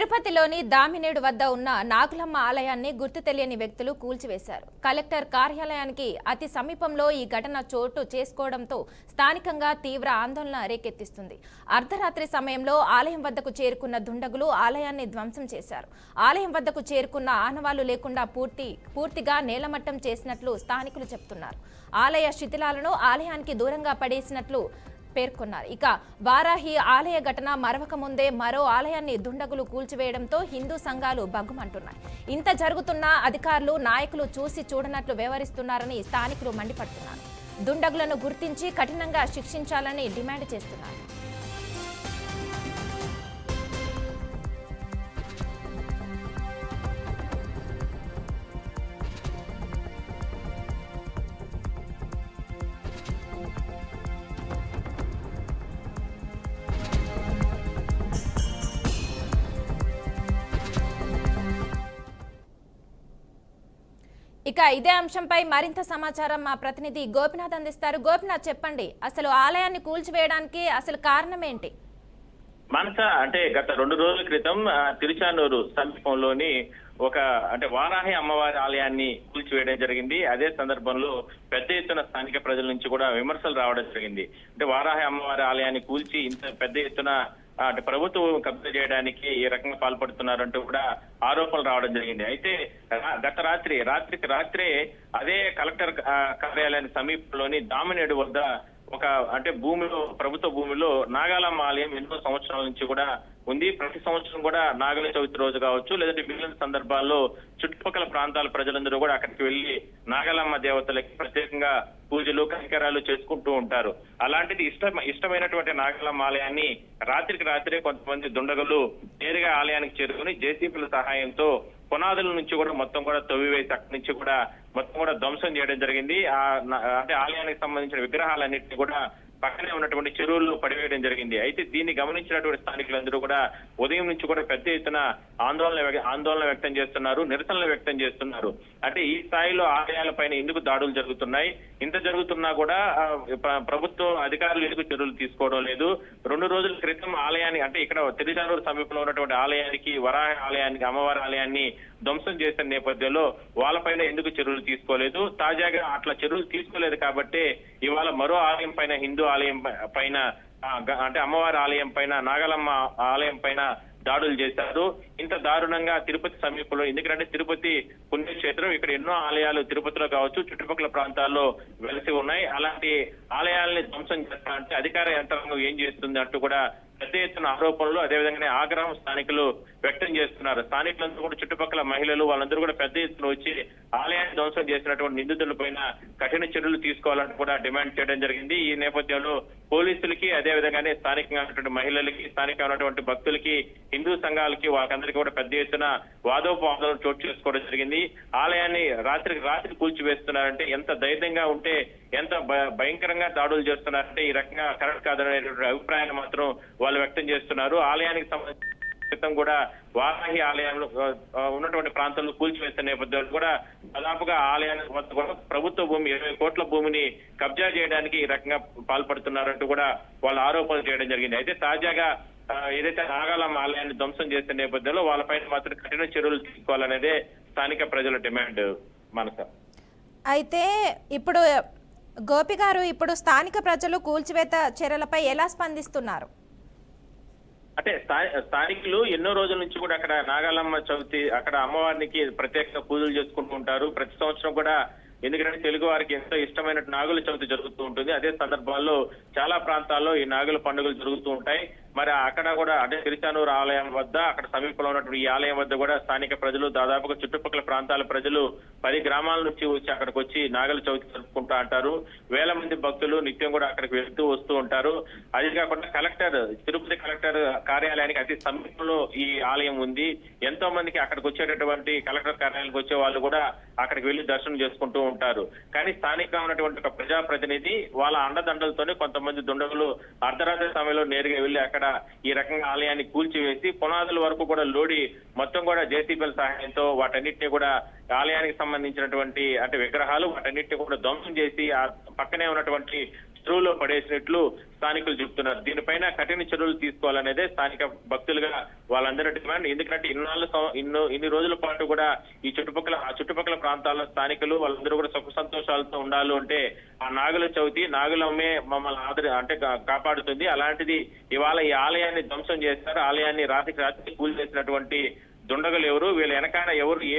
తిరుపతిలోని దామినేడు వద్ద ఉన్న నాగులమ్మ ఆలయాన్ని గుర్తు తెలియని వ్యక్తులు కూల్చివేశారు. కలెక్టర్ కార్యాలయానికి అతి సమీపంలో ఈ ఘటన చోటు చేసుకోవడంతో స్థానికంగా తీవ్ర ఆందోళన రేకెత్తిస్తుంది. అర్ధరాత్రి సమయంలో ఆలయం వద్దకు చేరుకున్న దుండగులు ఆలయాన్ని ధ్వంసం చేశారు. ఆలయం వద్దకు చేరుకున్న ఆనవాళ్లు లేకుండా పూర్తిగా నేలమట్టం చేసినట్లు స్థానికులు చెబుతున్నారు. ఆలయ శిథిలాలను ఆలయానికి దూరంగా పడేసినట్లు పేర్కొన్నారు. ఇక వారాహి ఆలయ ఘటన మరవక ముందే మరో ఆలయాన్ని దుండగులు కూల్చివేయడంతో హిందూ సంఘాలు బగ్గుమంటున్నాయి. ఇంత జరుగుతున్నా అధికారులు నాయకులు చూసి చూడనట్లు వ్యవహరిస్తున్నారని స్థానికులు మండిపడుతున్నారు. దుండగులను గుర్తించి కఠినంగా శిక్షించాలని డిమాండ్ చేస్తున్నారు. ఇక ఇదే అంశంపై మరింత సమాచారం మా ప్రతినిధి గోపినాథ్ అందిస్తారు. గోపినాథ్, చెప్పండి, అసలు ఆలయాన్ని కూల్చివేయడానికి అసలు కారణం ఏంటి? మనస అంటే గత 2 రోజుల క్రితం తిరుచానూరు సమీపంలోని వారాహి అమ్మవారి ఆలయాన్ని కూల్చివేయడం జరిగింది. అదే సందర్భంలో పెద్ద ఎత్తున స్థానిక ప్రజల నుంచి కూడా విమర్శలు రావడం జరిగింది. వారాహి అమ్మవారి ఆలయాన్ని కూల్చి ఇంత పెద్ద ఎత్తున ప్రభుత్వం కబ్జా చేయడానికి ఈ రకంగా పాల్పడుతున్నారంటూ కూడా ఆరోపణలు రావడం జరిగింది. అయితే గత రాత్రికి రాత్రే అదే కలెక్టర్ కార్యాలయానికి సమీపంలోని దామినేడు వద్ద ప్రభుత్వ భూమిలో నాగాలమ్మ ఆలయం ఎన్నో సంవత్సరాల నుంచి కూడా ఉంది. ప్రతి సంవత్సరం కూడా నాగల చవితి రోజు కావచ్చు, లేదంటే మిగిలిన సందర్భాల్లో చుట్టుపక్కల ప్రాంతాల ప్రజలందరూ కూడా అక్కడికి వెళ్లి నాగాలమ్మ దేవతలకి ప్రత్యేకంగా పూజలు కైంకర్యాలు చేసుకుంటూ ఉంటారు. అలాంటిది ఇష్టమైనటువంటి నాగాలమ్మ ఆలయాన్ని రాత్రికి రాత్రే కొంతమంది దుండగులు నేరుగా ఆలయానికి చేరుకుని జేసీబీల సహాయంతో పునాదుల నుంచి కూడా మొత్తం కూడా తవ్వివేసి అక్కడి నుంచి కూడా మొత్తం కూడా ధ్వంసం చేయడం జరిగింది. ఆలయానికి సంబంధించిన విగ్రహాలన్నింటినీ కూడా పక్కనే ఉన్నటువంటి చెరువుల్లో పడివేయడం జరిగింది. అయితే దీన్ని గమనించినటువంటి స్థానికులందరూ కూడా ఉదయం నుంచి కూడా పెద్ద ఎత్తున ఆందోళన వ్యక్తం చేస్తున్నారు, నిరసనలు వ్యక్తం చేస్తున్నారు. ఈ స్థాయిలో ఆలయాలపైన ఎందుకు దాడులు జరుగుతున్నాయి? ఇంత జరుగుతున్నా కూడా ప్రభుత్వం అధికారులు ఎందుకు చర్యలు తీసుకోవడం లేదు? 2 రోజుల క్రితం ఆలయాన్ని ఇక్కడ తిరుచానూరు సమీపంలో ఉన్నటువంటి ఆలయానికి, వరాహ ఆలయానికి, అమ్మవారి ఆలయాన్ని ధ్వంసం చేసిన నేపథ్యంలో వాళ్ళపైన ఎందుకు చర్యలు తీసుకోలేదు? తాజాగా అట్లా చర్యలు తీసుకోలేదు కాబట్టి ఇవాళ మరో ఆలయం పైన, హిందూ ఆలయం పైన, అమ్మవారి ఆలయం పైన, నాగలమ్మ ఆలయం పైన దాడులు చేశారు. ఇంత దారుణంగా తిరుపతి సమీపంలో, ఎందుకంటే తిరుపతి పుణ్యక్షేత్రం, ఇక్కడ ఎన్నో ఆలయాలు తిరుపతిలో కావచ్చు చుట్టుపక్కల ప్రాంతాల్లో వెలిసి ఉన్నాయి. అలాంటి ఆలయాల్ని ధ్వంసం చేస్తారంటే అధికార యంత్రాంగం ఏం చేస్తుంది అంటూ కూడా పెద్ద ఎత్తున ఆరోపణలు, అదేవిధంగానే ఆగ్రహం స్థానికులు వ్యక్తం చేస్తున్నారు. స్థానికులందరూ కూడా, చుట్టుపక్కల మహిళలు వాళ్ళందరూ కూడా పెద్ద ఎత్తున వచ్చి ఆలయాన్ని ధ్వంసం చేసినటువంటి నిందితుల పైన కఠిన చర్యలు తీసుకోవాలంటూ కూడా డిమాండ్ చేయడం జరిగింది. ఈ నేపథ్యంలో పోలీసులకి, అదేవిధంగానే స్థానికంగా ఉన్నటువంటి మహిళలకి, స్థానికంగా ఉన్నటువంటి భక్తులకి, హిందూ సంఘాలకి, వాళ్ళకందరికీ కూడా పెద్ద ఎత్తున వాదోపవాదాలు చోటు చేసుకోవడం జరిగింది. ఆలయాన్ని రాత్రికి కూల్చివేస్తున్నారంటే ఎంత ధైర్యంగా ఉంటే, ఎంత భయంకరంగా దాడులు చేస్తున్నారంటే ఈ రకంగా కరెక్ట్ కాదనేటువంటి అభిప్రాయాన్ని మాత్రం వాళ్ళు వ్యక్తం చేస్తున్నారు. ఆలయానికి సంబంధించి క్రితం కూడా వారాహి ఆలయంలో ఉన్నటువంటి ప్రాంతాల్లో కూల్చివేసిన నేపథ్యంలో కూడా దాదాపుగా ఆలయానికి వద్ద కూడా ప్రభుత్వ భూమి 20 కోట్ల భూమిని కబ్జా చేయడానికి ఈ రకంగా పాల్పడుతున్నారంటూ కూడా వాళ్ళు ఆరోపణలు చేయడం జరిగింది. అయితే తాజాగా ఏదైతే నాగాలమ్మ ఆలయాన్ని ధ్వంసం చేసిన నేపథ్యంలో వాళ్ళపైన మాత్రం కఠిన చర్యలు తీసుకోవాలనేదే స్థానిక ప్రజల డిమాండ్. మనస, అయితే ఇప్పుడు గోపి గారు, ఇప్పుడు స్థానిక ప్రజలు కూల్చివేత చర్యలపై ఎలా స్పందిస్తున్నారు? స్థానికులు ఎన్నో రోజుల నుంచి కూడా అక్కడ నాగాలమ్మ చవితి, అక్కడ అమ్మవారికి ప్రత్యేకంగా పూజలు చేసుకుంటూ ఉంటారు. ప్రతి సంవత్సరం కూడా, ఎందుకంటే తెలుగు వారికి ఎంతో ఇష్టమైన నాగుల చవితి జరుగుతూ ఉంటుంది. అదే సందర్భాల్లో చాలా ప్రాంతాల్లో ఈ నాగుల పండుగలు జరుగుతూ ఉంటాయి. మరి అక్కడ కూడా తిరుచానూరు ఆలయం వద్ద, అక్కడ సమీపంలో ఉన్నటువంటి ఈ ఆలయం వద్ద కూడా స్థానిక ప్రజలు, దాదాపుగా చుట్టుపక్కల ప్రాంతాల ప్రజలు 10 గ్రామాల నుంచి వచ్చి అక్కడికి వచ్చి నాగుల చవితి జరుపుకుంటూ అంటారు. వేల మంది భక్తులు నిత్యం కూడా అక్కడికి వెళ్తూ వస్తూ ఉంటారు. అది కాకుండా తిరుపతి కలెక్టర్ కార్యాలయానికి అతి సమీపంలో ఈ ఆలయం ఉంది. ఎంతో మందికి అక్కడికి వచ్చేటటువంటి కలెక్టర్ కార్యాలయానికి వచ్చే వాళ్ళు కూడా అక్కడికి వెళ్లి దర్శనం చేసుకుంటూ ఉంటారు. కానీ స్థానికంగా ఉన్నటువంటి ఒక ప్రజాప్రతినిధి వాళ్ళ అండదండలతోనే కొంతమంది దుండగులు అర్ధరాత్రి సమయంలో నేరుగా వెళ్లి అక్కడ ఈ రకంగా ఆలయాన్ని కూల్చివేసి పునాదుల వరకు కూడా లోడి మొత్తం కూడా జేసీబీల సహాయంతో వాటన్నిటిని కూడా ఆలయానికి సంబంధించినటువంటి విగ్రహాలు వాటన్నిటిని కూడా ధ్వంసం చేసి ఆ పక్కనే ఉన్నటువంటి చెరువులో పడేసినట్లు స్థానికులు చెబుతున్నారు. దీనిపైన కఠిన చర్యలు తీసుకోవాలనేదే స్థానిక భక్తులుగా వాళ్ళందరూ డిమాండ్. ఎందుకంటే ఇన్ని రోజుల పాటు కూడా ఈ చుట్టుపక్కల ప్రాంతాల్లో స్థానికులు వాళ్ళందరూ కూడా సుఖ సంతోషాలతో ఉండాలి అంటే ఆ నాగుల చవితి నాగులమ్మే మమ్మల్ని కాపాడుతుంది. అలాంటిది ఇవాళ ఈ ఆలయాన్ని ధ్వంసం చేస్తారు. ఆలయాన్ని రాత్రికి కూల్చేసినటువంటి దుండగులు ఎవరు, వీళ్ళ వెనకాల ఎవరు, ఏ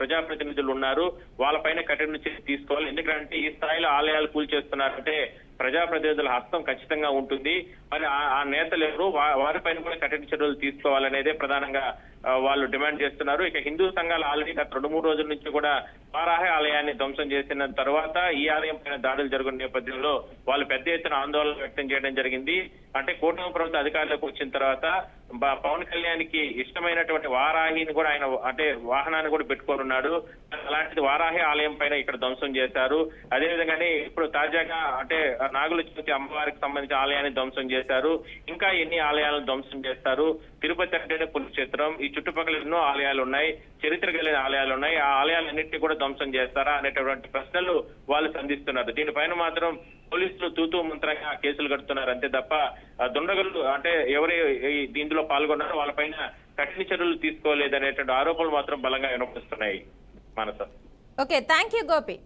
ప్రజాప్రతినిధులు ఉన్నారు, వాళ్ళపైన కఠిన చర్య తీసుకోవాలి. ఎందుకంటే ఈ స్థాయిలో ఆలయాలు కూల్చేస్తున్నారంటే ప్రజాప్రతినిధుల హస్తం ఖచ్చితంగా ఉంటుంది. మరి ఆ నేతలు ఎవరు, వారిపైన కూడా కఠిన చర్యలు తీసుకోవాలనేదే ప్రధానంగా వాళ్ళు డిమాండ్ చేస్తున్నారు. ఇక హిందూ సంఘాలు ఆల్రెడీ గత 2-3 రోజుల నుంచి కూడా వారాహి ఆలయాన్ని ధ్వంసం చేసిన తర్వాత ఈ ఆలయం పైన దాడులు జరుగుతున్న నేపథ్యంలో వాళ్ళు పెద్ద ఎత్తున ఆందోళన వ్యక్తం చేయడం జరిగింది. అంటే కూటమి ప్రభుత్వం అధికారంలోకి వచ్చిన తర్వాత పవన్ కళ్యాణ్కి ఇష్టమైనటువంటి వారాహిని కూడా ఆయన వాహనాన్ని కూడా పెట్టుకోనున్నాడు. అలాంటిది వారాహి ఆలయం పైన ఇక్కడ ధ్వంసం చేశారు. అదేవిధంగానే ఇప్పుడు తాజాగా నాగుల చవితి అమ్మవారికి సంబంధించిన ఆలయాన్ని ధ్వంసం చేశారు. ఇంకా ఎన్ని ఆలయాలను ధ్వంసం చేస్తారు? తిరుపతి అంటేనే పుణ్యక్షేత్రం, ఈ చుట్టుపక్కల ఎన్నో ఆలయాలు ఉన్నాయి, చరిత్ర కలిగిన ఆలయాలు ఉన్నాయి. ఆ ఆలయాలన్నింటినీ కూడా ధ్వంసం చేస్తారా అనేటటువంటి ప్రశ్నలు వాళ్ళు సంధిస్తున్నారు. దీనిపైన మాత్రం పోలీసులు తూతూ మంత్రంగా కేసులు కడుతున్నారు అంతే తప్ప దుండగులు ఎవరు దీంట్లో పాల్గొన్నారో వాళ్ళపైన కఠిన చర్యలు తీసుకోలేదనేటువంటి ఆరోపణలు మాత్రం బలంగా వినపడుతున్నాయి. Manasa. Okay, thank you Gopi.